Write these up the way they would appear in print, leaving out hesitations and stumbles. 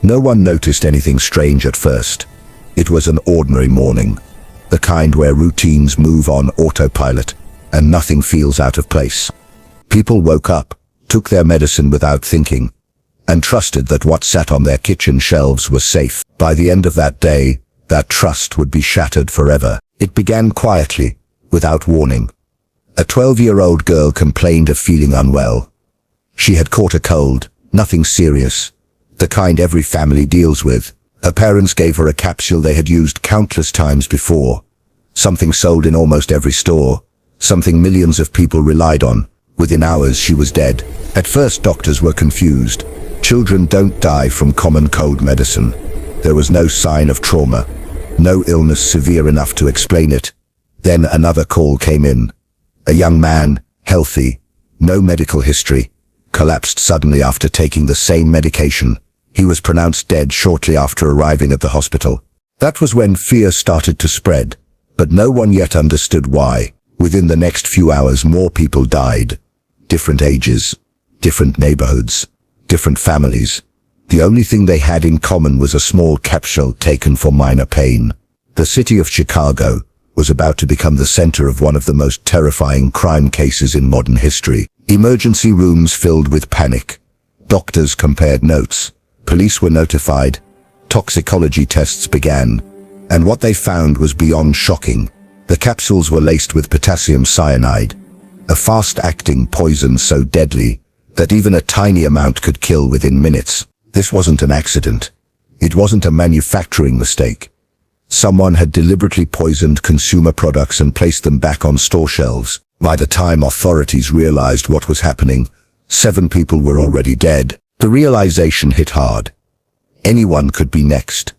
No one noticed anything strange at first. It was an ordinary morning, the kind where routines move on autopilot and nothing feels out of place. People woke up, took their medicine without thinking, and trusted that what sat on their kitchen shelves was safe. By the end of that day, that trust would be shattered forever. It began quietly, without warning. A 12-year-old girl complained of feeling unwell. She had caught a cold, nothing serious, the kind every family deals with. Her parents gave her a capsule they had used countless times before, something sold in almost every store, something millions of people relied on. Within hours she was dead. At first doctors were confused. Children don't die from common cold medicine. There was no sign of trauma, no illness severe enough to explain it. Then another call came in. A young man, healthy, no medical history, collapsed suddenly after taking the same medication. He was pronounced dead shortly after arriving at the hospital. That was when fear started to spread, but no one yet understood why. Within the next few hours, more people died. Different ages, different neighborhoods, different families. The only thing they had in common was a small capsule taken for minor pain. The city of Chicago was about to become the center of one of the most terrifying crime cases in modern history. Emergency rooms filled with panic. Doctors compared notes. Police were notified. Toxicology tests began. And what they found was beyond shocking. The capsules were laced with potassium cyanide, a fast-acting poison so deadly that even a tiny amount could kill within minutes. This wasn't an accident. It wasn't a manufacturing mistake. Someone had deliberately poisoned consumer products and placed them back on store shelves. By the time authorities realized what was happening, 7 people were already dead. The realization hit hard. Anyone could be next.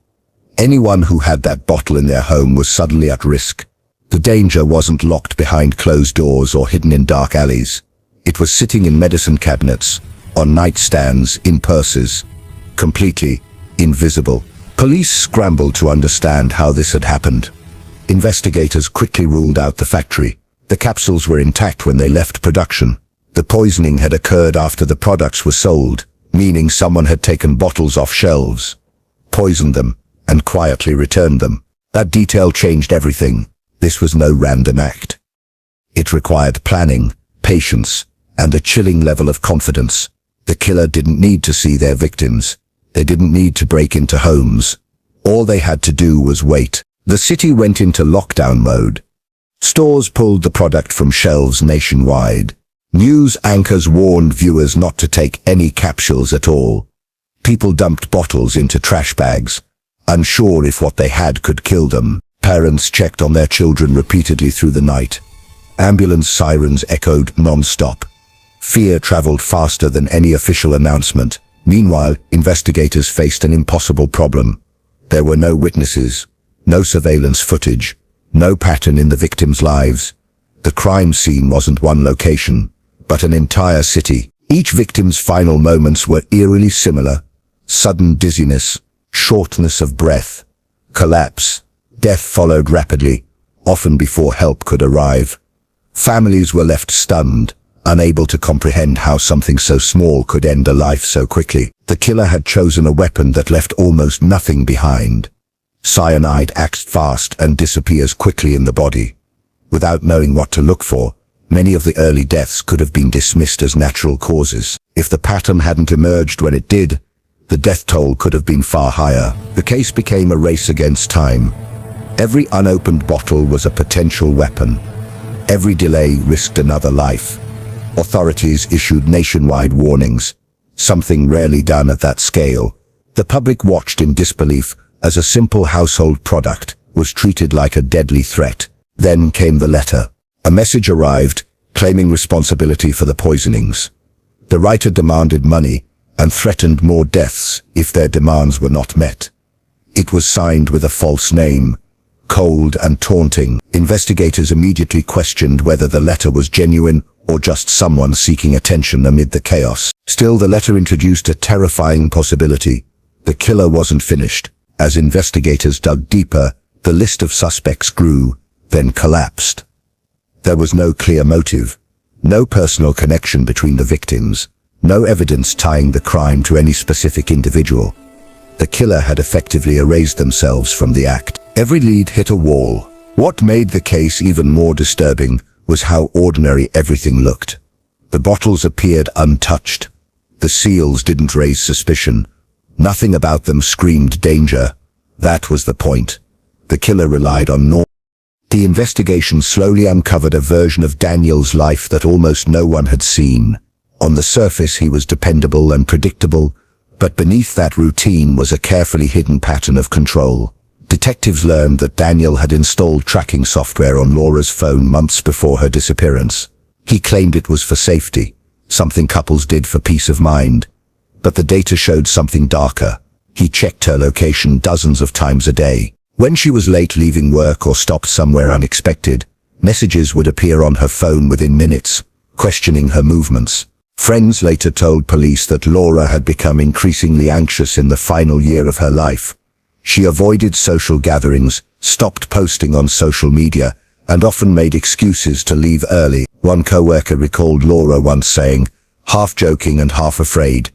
Anyone who had that bottle in their home was suddenly at risk. The danger wasn't locked behind closed doors or hidden in dark alleys. It was sitting in medicine cabinets, on nightstands, in purses, completely invisible. Police scrambled to understand how this had happened. Investigators quickly ruled out the factory. The capsules were intact when they left production. The poisoning had occurred after the products were sold, meaning someone had taken bottles off shelves, poisoned them, and quietly returned them. That detail changed everything. This was no random act. It required planning, patience, and a chilling level of confidence. The killer didn't need to see their victims. They didn't need to break into homes. All they had to do was wait. The city went into lockdown mode. Stores pulled the product from shelves nationwide. News anchors warned viewers not to take any capsules at all. People dumped bottles into trash bags, unsure if what they had could kill them. Parents checked on their children repeatedly through the night. Ambulance sirens echoed non-stop. Fear traveled faster than any official announcement. Meanwhile, investigators faced an impossible problem. There were no witnesses, no surveillance footage, no pattern in the victims' lives. The crime scene wasn't one location, but an entire city. Each victim's final moments were eerily similar. Sudden dizziness, shortness of breath, collapse. Death followed rapidly, often before help could arrive. Families were left stunned, unable to comprehend how something so small could end a life so quickly. The killer had chosen a weapon that left almost nothing behind. Cyanide acts fast and disappears quickly in the body. Without knowing what to look for, many of the early deaths could have been dismissed as natural causes. If the pattern hadn't emerged when it did, the death toll could have been far higher. The case became a race against time. Every unopened bottle was a potential weapon. Every delay risked another life. Authorities issued nationwide warnings, something rarely done at that scale. The public watched in disbelief as a simple household product was treated like a deadly threat. Then came the letter. A message arrived, claiming responsibility for the poisonings. The writer demanded money and threatened more deaths if their demands were not met. It was signed with a false name, cold and taunting. Investigators immediately questioned whether the letter was genuine or just someone seeking attention amid the chaos. Still, the letter introduced a terrifying possibility. The killer wasn't finished. As investigators dug deeper, the list of suspects grew, then collapsed. There was no clear motive, no personal connection between the victims, no evidence tying the crime to any specific individual. The killer had effectively erased themselves from the act. Every lead hit a wall. What made the case even more disturbing was how ordinary everything looked. The bottles appeared untouched. The seals didn't raise suspicion. Nothing about them screamed danger. That was the point. The killer relied on normal. The investigation slowly uncovered a version of Daniel's life that almost no one had seen. On the surface he was dependable and predictable, but beneath that routine was a carefully hidden pattern of control. Detectives learned that Daniel had installed tracking software on Laura's phone months before her disappearance. He claimed it was for safety, something couples did for peace of mind. But the data showed something darker. He checked her location dozens of times a day. When she was late leaving work or stopped somewhere unexpected, messages would appear on her phone within minutes, questioning her movements. Friends later told police that Laura had become increasingly anxious in the final year of her life. She avoided social gatherings, stopped posting on social media, and often made excuses to leave early. One co-worker recalled Laura once saying, half joking and half afraid,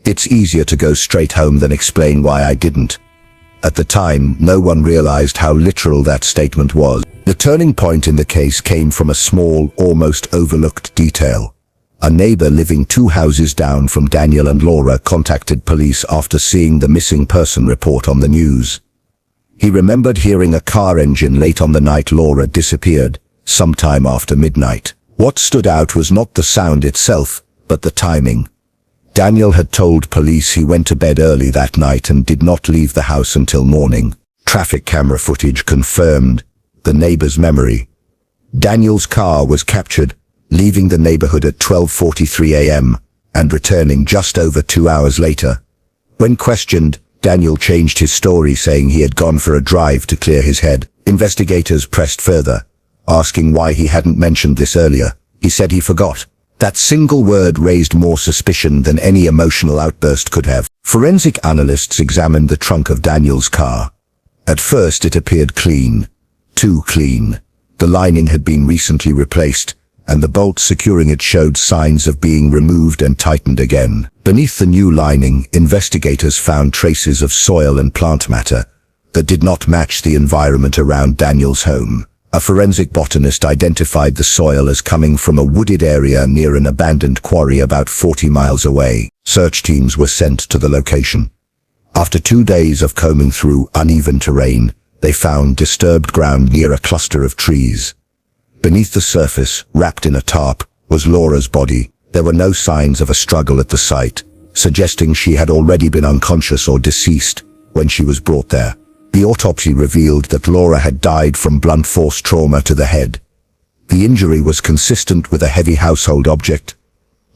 "It's easier to go straight home than explain why I didn't." At the time, no one realized how literal that statement was. The turning point in the case came from a small, almost overlooked detail. A neighbor living 2 houses down from Daniel and Laura contacted police after seeing the missing person report on the news. He remembered hearing a car engine late on the night Laura disappeared, sometime after midnight. What stood out was not the sound itself, but the timing. Daniel had told police he went to bed early that night and did not leave the house until morning. Traffic camera footage confirmed the neighbor's memory. Daniel's car was captured, leaving the neighborhood at 12:43 a.m. and returning just over 2 hours later. When questioned, Daniel changed his story, saying he had gone for a drive to clear his head. Investigators pressed further, asking why he hadn't mentioned this earlier. He said he forgot. That single word raised more suspicion than any emotional outburst could have. Forensic analysts examined the trunk of Daniel's car. At first it appeared clean. Too clean. The lining had been recently replaced, and the bolts securing it showed signs of being removed and tightened again. Beneath the new lining, investigators found traces of soil and plant matter that did not match the environment around Daniel's home. A forensic botanist identified the soil as coming from a wooded area near an abandoned quarry about 40 miles away. Search teams were sent to the location. After 2 days of combing through uneven terrain, they found disturbed ground near a cluster of trees. Beneath the surface, wrapped in a tarp, was Laura's body. There were no signs of a struggle at the site, suggesting she had already been unconscious or deceased when she was brought there. The autopsy revealed that Laura had died from blunt force trauma to the head. The injury was consistent with a heavy household object.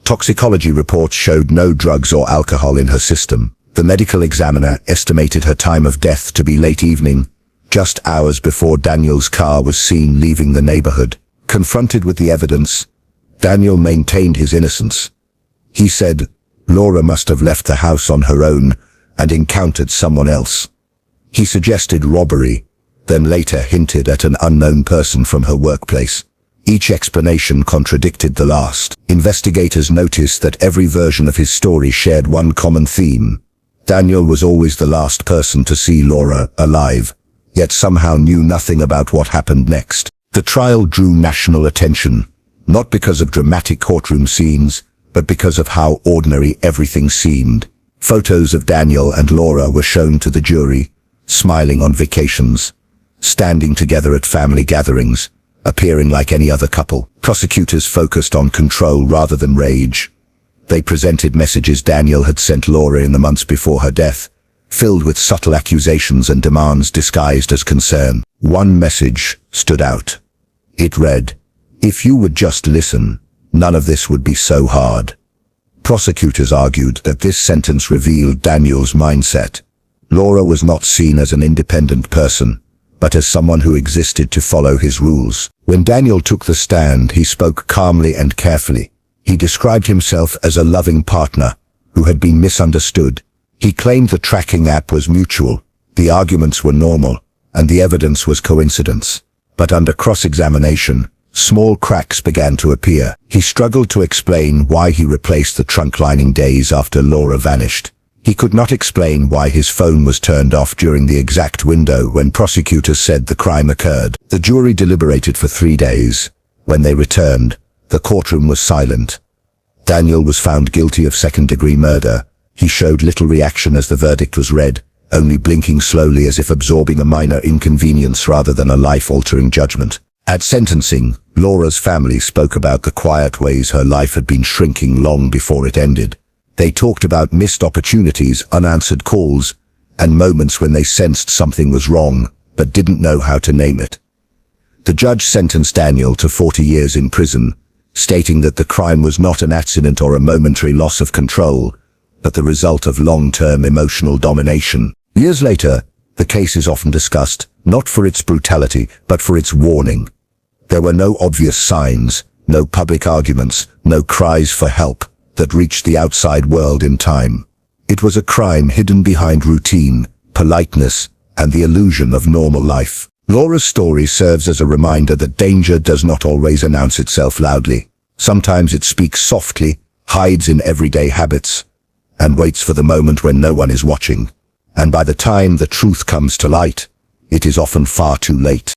Toxicology reports showed no drugs or alcohol in her system. The medical examiner estimated her time of death to be late evening, just hours before Daniel's car was seen leaving the neighborhood. Confronted with the evidence, Daniel maintained his innocence. He said Laura must have left the house on her own and encountered someone else. He suggested robbery, then later hinted at an unknown person from her workplace. Each explanation contradicted the last. Investigators noticed that every version of his story shared one common theme. Daniel was always the last person to see Laura alive, yet somehow knew nothing about what happened next. The trial drew national attention, not because of dramatic courtroom scenes, but because of how ordinary everything seemed. Photos of Daniel and Laura were shown to the jury, smiling on vacations, standing together at family gatherings, appearing like any other couple. Prosecutors focused on control rather than rage. They presented messages Daniel had sent Laura in the months before her death, filled with subtle accusations and demands disguised as concern. One message stood out. It read, "If you would just listen, none of this would be so hard." Prosecutors argued that this sentence revealed Daniel's mindset. Laura was not seen as an independent person, but as someone who existed to follow his rules. When Daniel took the stand, he spoke calmly and carefully. He described himself as a loving partner who had been misunderstood. He claimed the tracking app was mutual, the arguments were normal, and the evidence was coincidence. But under cross-examination, small cracks began to appear. He struggled to explain why he replaced the trunk lining days after Laura vanished. He could not explain why his phone was turned off during the exact window when prosecutors said the crime occurred. The jury deliberated for 3 days. When they returned, the courtroom was silent. Daniel was found guilty of second-degree murder. He showed little reaction as the verdict was read, only blinking slowly as if absorbing a minor inconvenience rather than a life-altering judgment. At sentencing, Laura's family spoke about the quiet ways her life had been shrinking long before it ended. They talked about missed opportunities, unanswered calls, and moments when they sensed something was wrong, but didn't know how to name it. The judge sentenced Daniel to 40 years in prison, stating that the crime was not an accident or a momentary loss of control, but the result of long-term emotional domination. Years later, the case is often discussed, not for its brutality, but for its warning. There were no obvious signs, no public arguments, no cries for help that reached the outside world in time. It was a crime hidden behind routine, politeness, and the illusion of normal life. Laura's story serves as a reminder that danger does not always announce itself loudly. Sometimes it speaks softly, hides in everyday habits, and waits for the moment when no one is watching. And by the time the truth comes to light, it is often far too late.